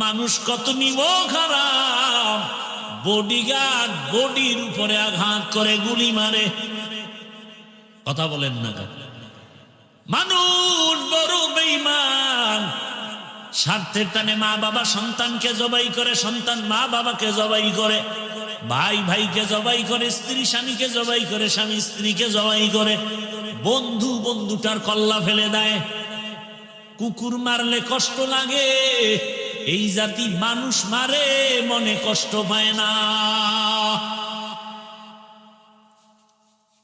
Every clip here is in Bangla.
মানুষ কত নিমক হারাম, বডিগার্ড বডির উপরে আঘাত করে গুলি মারে। কথা বলেন না কেন? মানুষ বড় বেঈমান, স্বার্থের টানে মা বাবা সন্তানকে জবাই করে, সন্তান মা বাবাকে জবাই করে, ভাই ভাইকে জবাই করে, স্ত্রী স্বামীকে জবাই করে, স্বামী স্ত্রীকে জবাই করে, বন্ধু বন্ধুটার কল্লা ফেলে দেয়। কুকুর মারলে কষ্ট লাগে, এই জাতি মানুষ মারে মনে কষ্ট পায় না।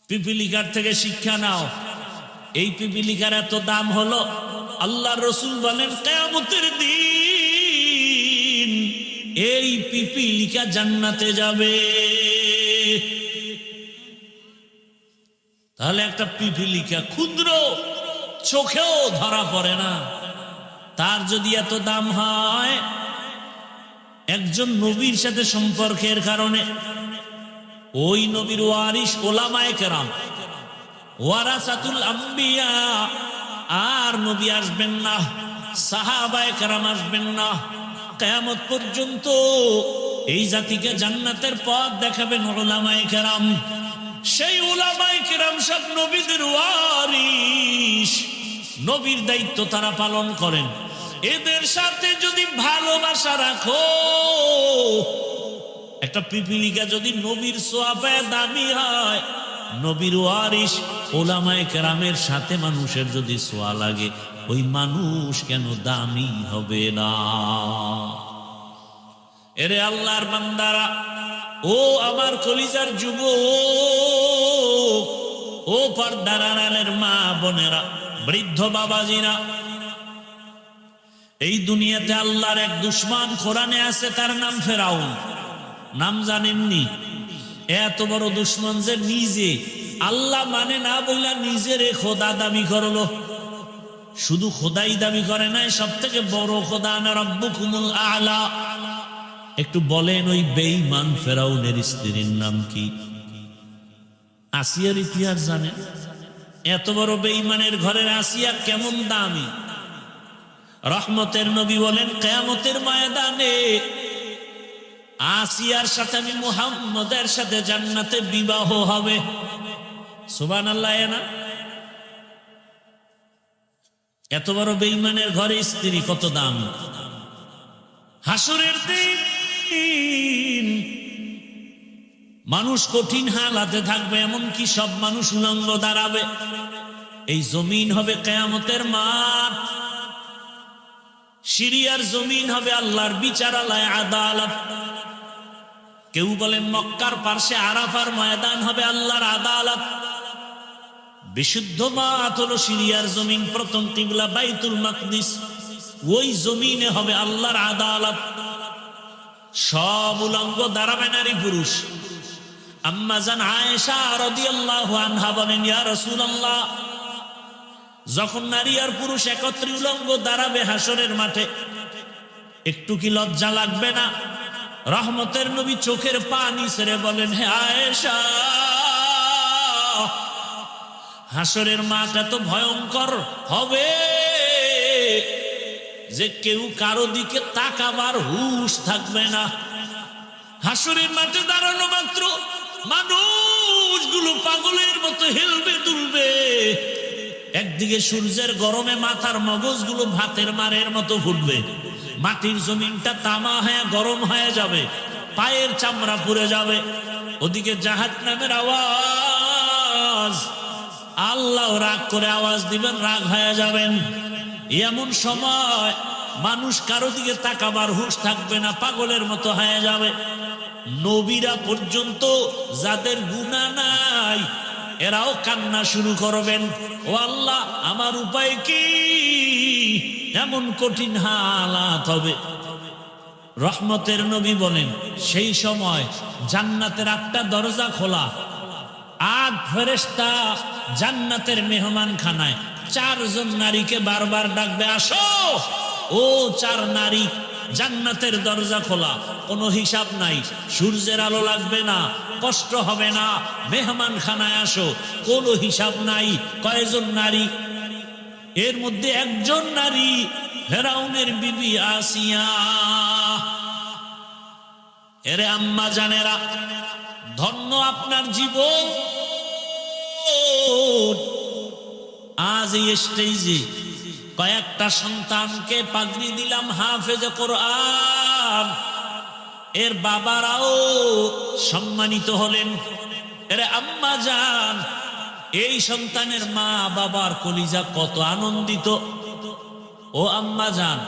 পিপিলিকার থেকে শিক্ষা নাও। এই পিপিলিকার এত দাম হলো, আল্লাহর রাসূল বলেন কিয়ামতের দিন এই পিপিলিকা জান্নাতে যাবে। তাহলে একটা পিপিলিকা ক্ষুদ্র, চোখেও ধরা পড়ে না, তার যদি এত দাম হয়, একজন নবীর সাথে সম্পর্কের কারণে ওই নবীর ওয়ারিস উলামায়ে কেরাম, ওয়ারাসাতুল আম্বিয়া, আর নবী আসবেন না, সাহাবায়ে কেরাম আসবেন না, কিয়ামত পর্যন্ত এই জাতিকে জান্নাতের পথ দেখাবেন উলামায়ে কেরাম। সেই উলামায়ে কেরাম সব নবীদের ওয়ারিস, নবীর দায়িত্ব তারা পালন করেন। এদের সাথে যদি ভালোবাসা রাখো, একটা পিপিলিকা যদি নবীর সোয়াবে দামি হয়, নবীর ওয়ারিস উলামায়ে কেরামের সাথে মানুষের যদি সোয়া লাগে, ওই মানুষ কেন দামি হবে না? এরে আল্লাহর বান্দারা, ও আমার কলিজার যুবক, ও পর্দার আড়ালের মা বোনেরা, বৃদ্ধ বাবাজিরা, এই দুনিয়াতে আল্লাহর এক দুশমন কোরআনে আছে, তার নাম ফেরাউন। নাম জানেননি? এত বড় দুশমন যে নিজে আল্লাহ মানে না বললা নিজের খোদা দাবি করলো। শুধু খোদাই দাবি করে নাই, সব থেকে বড় খোদা আনা রাব্বুকুমুল আ'লা। একটু বলেন ওই বেঈমান ফেরাউনের স্ত্রীর নাম কি? আসিয়ার ইতিহাস জানেন? এত বড় বেঈমানের ঘরের আসিয়া কেমন দামি। রহমতের নবী বলেন কিয়ামতের ময়দানে আসিয়ার সাথে আমি মুহাম্মদের সাথে জান্নাতে বিবাহ হবে। সুবহানাল্লাহ। না এত বড় বেঈমানের ঘরে স্ত্রী কত দাম। হাসরের দিন মানুষ কঠিন হালাতে থাকবে, এমনকি সব মানুষ উলঙ্গ দাঁড়াবে। এই জমিন হবে কিয়ামতের মাঠ, সিরিয়ার জমিন হবে আল্লাহর বিচারালয়, আদালত। কেউ বলেন মক্কার পার্শ্বে আরাফার ময়দান হবে আল্লাহর আদালত। বিশুদ্ধ মাঠ হলো সিরিয়ার জমিন, প্রথম কিবলা বাইতুল মাকদিস, ওই জমিনে হবে আল্লাহর আদালত। সব উলঙ্গ দাঁড়াবে নারী পুরুষ। আম্মা জান আয়েশা রাদিয়াল্লাহু আনহা বলেন, ইয়া রাসূলুল্লাহ, যখন নারী আর পুরুষ একত্রে উলঙ্গ দাঁড়াবে হাসরের মাঠে, একটু কি লজ্জা লাগবে না? রহমতের নবী চোখের পানি ছেড়ে বলেন, হে আয়েশা, হাসরের মাঠ এত ভয়ঙ্কর হবে যে কেউ কারো দিকে তাকাবার হুঁশ থাকবে না। হাসরের মাঠে দাঁড়ানো মাত্র মানুষগুলো পাগলের মতো হেলবে দুলবে। একদিকে সূর্যের গরমে মাথার মগজগুলো ভাতের মারের মতো ফুটবে, মাটির জমিনটা তামা হয়ে গরম হয়ে যাবে, পায়ের চামড়া পুড়ে যাবে। ওদিকে জাহান্নামের আওয়াজ, আল্লাহ রাগ করে আওয়াজ দিবেন, রাগ হয়ে যাবেন। এমন সময় মানুষ কারো দিকে তাকাবার হুঁশ থাকবে না, পাগলের মতো হয়ে যাবে। নবীরা পর্যন্ত যাদের গুনাহ নাই, এরাও কান্না শুরু করবেন, ও আল্লাহ আমার উপায় কি? এমন কঠিন হালাত হবে। রহমতের নবী বলেন, সেই সময় জান্নাতের 8টা দরজা খোলা, 8 ফেরেশতা জান্নাতের মেহমানখানায় 4 জন নারীকে বারবার ডাকবে, আসো। ও 4 নারী, জান্নাতের দরজা খোলা, কোনো হিসাব নাই, সূর্যের আলো লাগবে না, কষ্ট হবে না, মেহমানখানায় আসো, কোনো হিসাব নাই। কয়জন নারী? এর মধ্যে একজন নারী ফেরাউনের বিবি আসিয়া। এরে আম্মা জানেরা, ধন্য আপনার জীবন। আজ এই স্টেজে কয়েকটা সন্তানকে পাগড়ি দিলাম হাফেজে কোরআন, এর বাবারাও সম্মানিত হলেন। এরে আম্মা জান, এই সন্তানের মা বাবার কলিজা কত আনন্দিত। ও আম্মা জান,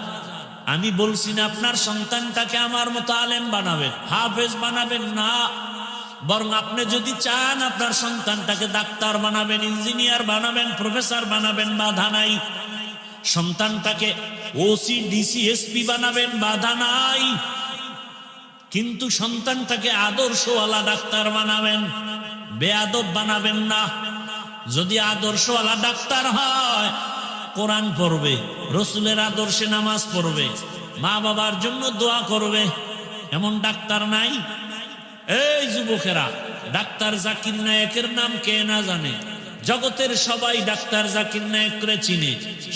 আমি বলছি না আপনার সন্তানটাকে আমার মতো আলেম বানাবেন, হাফেজ বানাবেন না, বরং আপনি যদি চান আপনার সন্তানটাকে ডাক্তার বানাবেন, ইঞ্জিনিয়ার বানাবেন, প্রফেসর বানাবেন, বাধা নাই। সন্তানটাকে ওসি ডিসি এসপি বানাবেন, বাধা নাই। কিন্তু সন্তানটাকে আদর্শওয়ালা ডাক্তার বানাবেন, বেয়াদব বানাবেন না। যদি আদর্শওয়ালা ডাক্তার হয়, কোরআন পড়বে, রসুলের আদর্শে নামাজ পড়বে, মা বাবার জন্য দোয়া করবে, এমন ডাক্তার নাই? এই যুবকেরা, ডাক্তার জাকির নায়েকের নাম কে না জানে? জগতের সবাই ডাক্তার জাকির নায়েককে চিনে,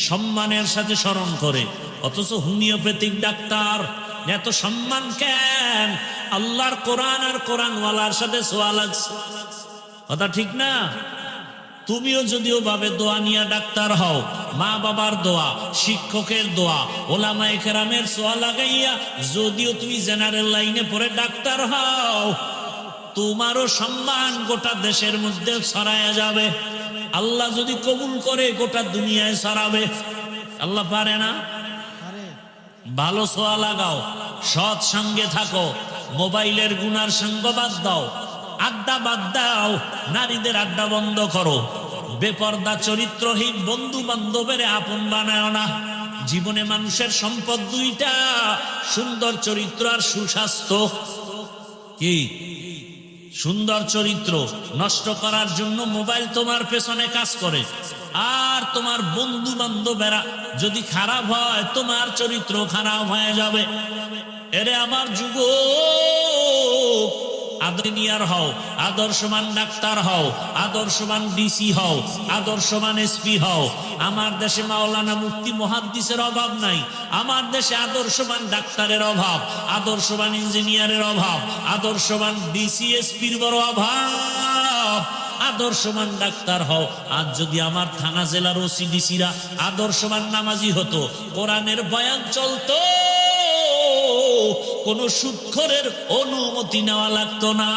সম্মানের সাথে স্মরণ করে, অথচ হোমিওপ্যাথিক ডাক্তার এত সম্মান কেন? আল্লাহর কোরআন আর কোরআনওয়ালার সাথে ছোঁয়া লাগছে, কথা ঠিক না? তুমিও যদিও ভাবে দোয়া নিয়ে ডাক্তার হও, মা বাবার দোয়া, শিক্ষকের দোয়া, ওলামায়ে কেরামের ছোঁয়া লাগাইয়া যদিও তুমি জেনারেল লাইনে পড়ে ডাক্তার হও, তোমারও সম্মান গোটা দেশের মধ্যে ছড়ায়া যাবে। আল্লাহ যদি কবুল করে গোটা দুনিয়ায় ছড়াবে। আল্লাহ পারে না? ভালো ছোঁয়া লাগাও, সৎ সঙ্গে থাকো, মোবাইলের গুনার সঙ্গ বাদ দাও, আড্ডা বাদ দাও, নারীদের আড্ডা বন্ধ করো, বেপর্দা চরিত্রহীন বন্ধু বান্ধবের আপন বানায় না। জীবনে মানুষের সম্পদ দুইটা, সুন্দর চরিত্র আর সুস্বাস্থ্য। কি সুন্দর চরিত্র নষ্ট করার জন্য মোবাইল তোমার পেছনে কাজ করে, আর তোমার বন্ধু বান্ধবেরা যদি খারাপ হয়, তোমার চরিত্র খারাপ হয়ে যাবে। এরে আমার যুবক, ইঞ্জিনিয়ার হও, আদর্শবান ডাক্তার হও, আদর্শবান ডিসি হও, আদর্শবান এসপি হও। আমার দেশে মাওলানা মুফতি মুহাদ্দিসের অভাব নাই, আমার দেশে আদর্শবান ডাক্তারের অভাব, আদর্শবান ইঞ্জিনিয়ারের অভাব, আদর্শবান ডিসি এসপির বড় অভাব। আদর্শবান ডাক্তার হও। আজ যদি আমার থানা জেলার ওসি ডিসিরা আদর্শবান নামাজি হতো, কোরআনের বয়ান চলতো, কোন সুদখোরের অনুমতি নেওয়া লাগতো না।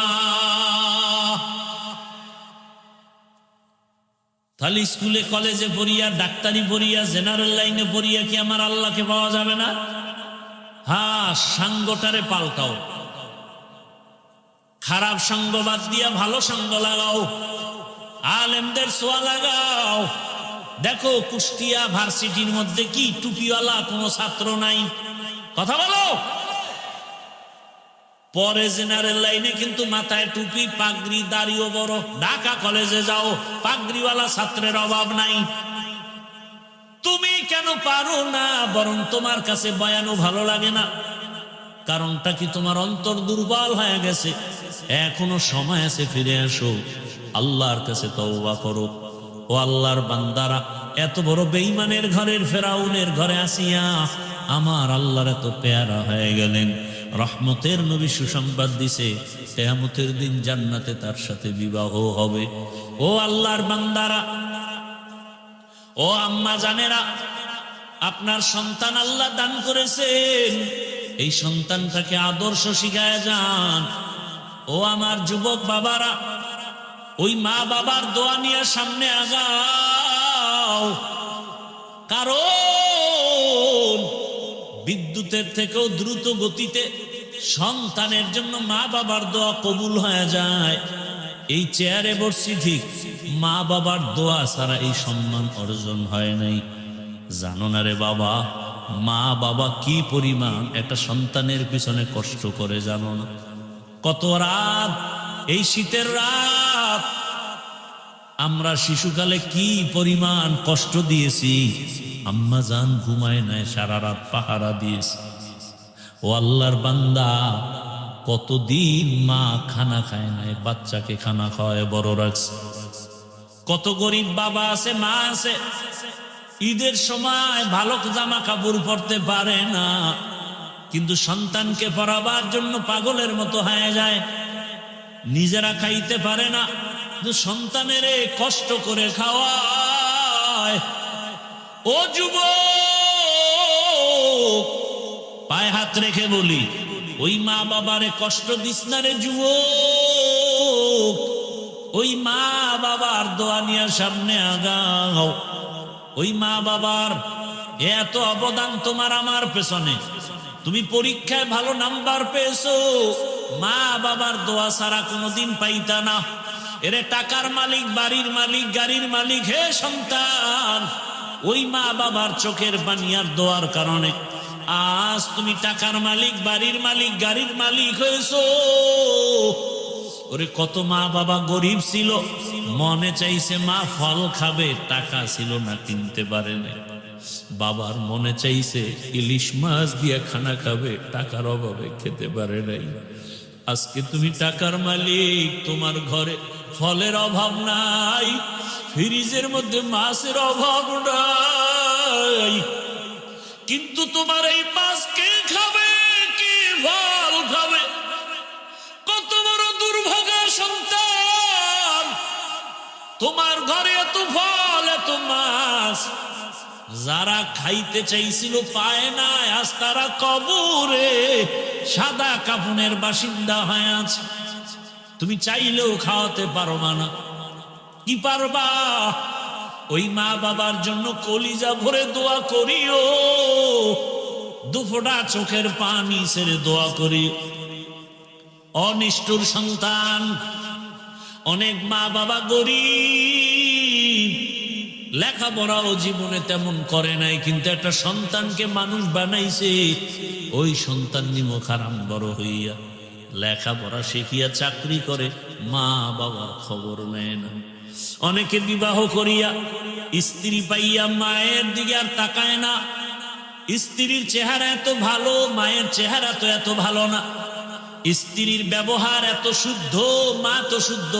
তাহলে স্কুলে কলেজে পড়িয়া, ডাক্তারি পড়িয়া, জেনারেল লাইনে পড়িয়া কি আমার আল্লাহকে পাওয়া যাবে না? হ্যাঁ, সাঙ্গটারে পাল্টাও, খারাপ সঙ্গ বাদ দিয়া ভালো সঙ্গ লাগাও, আলেমদের ছোঁয়া লাগাও। দেখো কুষ্টিয়া ভার্সিটির মধ্যে কি টুপিওয়ালা কোনো ছাত্র নাই? কথা বলো। পরে জেনারেল লাইনে কিন্তু মাথায় টুপি, পাগড়ি, দাড়িও বড়। ঢাকা কলেজে যাও, পাগড়িওয়ালা ছাত্রের অভাব নাই। তুমি কেন পারো না? বরং তোমার কাছে বয়ানও ভালো লাগে না। কারণটা কি? তোমার অন্তর দুর্বল হয়ে গেছে। এখনো সময় আছে, ফিরে আসো, আল্লাহর কাছে তওবা করো। ও আল্লাহর বান্দারা, এত বড় বেঈমানের ঘরের ফেরাউনের ঘরে আসিয়া আমার আল্লাহর এত পেয়ারা হয়ে গেলেন। রহমতের নবী সুসংবাদ দিছে, কিয়ামতের দিন জান্নাতে তার সাথে বিবাহ হবে। ও আল্লাহর বান্দারা, ও আম্মা জানেরা, আপনার সন্তান আল্লাহ দান করেছেন, এই সন্তানটাকে আদর্শ শিখায় যান। ও আমার যুবক বাবারা, ওই মা বাবার দোয়া নিয়ে সামনে আগাও। কারণ বিদ্যুতের থেকেও দ্রুত গতিতে সন্তানের জন্য মা বাবার দোয়া কবুল হয়ে যায়। এই চেয়ারে বসছি ঠিক, মা বাবার দোয়া ছাড়া এই সম্মান অর্জন হয় নাই। জানো না রে বাবা, মা বাবা কি পরিমাণ একটা সন্তানের পিছনে কষ্ট করে জানো না? কত রাত, এই শীতের রাত আমরা শিশুকালে কি পরিমাণ কষ্ট দিয়েছি। আম্মা জান ঘুমায় নাই, সারা রাত পাহারা দিয়েছি। ও আল্লাহর বান্দা, কতদিন মা খানা খায় নাই, বাচ্চাকে খানা খাওয়ায় বড় রাখছে। কত গরিব বাবা আছে, মা আছে, ঈদের সময় ভালো জামা কাপড় পরতে পারে না, কিন্তু সন্তানকে পরাবার জন্য পাগলের মতো হয়ে যায়। নিজেরা খাইতে পারে না, কিন্তু সন্তানের কষ্ট করে খাওয়ায়। ও যুবক, পায়ে হাত রেখে বলি, ওই মা বাবারে কষ্ট দিস না রে যুবক। ওই মা বাবার দোয়া নিয়ে সামনে আগাও। ওই মা বাবার এত অবদান তোমার আমার পেছনে। তুমি পরীক্ষায় ভালো নাম্বার পেয়েছো, মা বাবার দোয়া ছাড়া কোনোদিন পাইতা না। এরে টাকার মালিক, বাড়ির মালিক, গাড়ির মালিক, হে সন্তান, ওই মা বাবার চোখের পানি আর দোয়ার কারণে আজ তুমি টাকার মালিক, বাড়ির মালিক, গাড়ির মালিক হয়েছো। ওরে কত মা বাবা গরিব ছিল, মনে চাইছে মা ফল খাবে, টাকা ছিল না, কিনতে পারে না। বাবার মনে চাইছে ইলিশ মাছ দিয়ে খানা খাবে, টাকার অভাবে খেতে পারে নাই। আজকে তুমি টাকার মালিক, তোমার ঘরে ফলের অভাব নাই, ফ্রিজের মধ্যে মাছের অভাব নাই, কিন্তু তোমার এই মাছ কে খাবে, কে ফল খাবে? কত বড় দুর্ভাগা সন্তান, তোমার ঘরে এত ফল, এত মাছ, যারা খাইতে চাইছিল পায় না, আজ তারা কবরে সাদা কাফনের বাসিন্দা হয়ে আছে। তুমি চাইলেও খাওয়াতে পারবা না। কি পারবা? ওই মা বাবার জন্য কলিজা ভরে দোয়া করিও, দুফোঁটা চোখের পানি ছেড়ে দোয়া করিও। অনিষ্ঠুর সন্তান, অনেক মা বাবা গরিব, লেখাপড়াও জীবনে তেমন করে নাই, কিন্তু একটা সন্তানকে মানুষ বানাইছে। ওই সন্তান নিমখ হারাম বড় হইয়া লেখাপড়া শিখিয়া চাকরি করে, মা বাবার খবর নেয় না। অনেকে বিবাহ করিয়া স্ত্রী পাইয়া মায়ের দিকে আর তাকায় না। স্ত্রীর চেহারা এত ভালো, মায়ের চেহারা তো এত ভালো না। স্ত্রীর ব্যবহার এত শুদ্ধ, মা তো শুদ্ধ।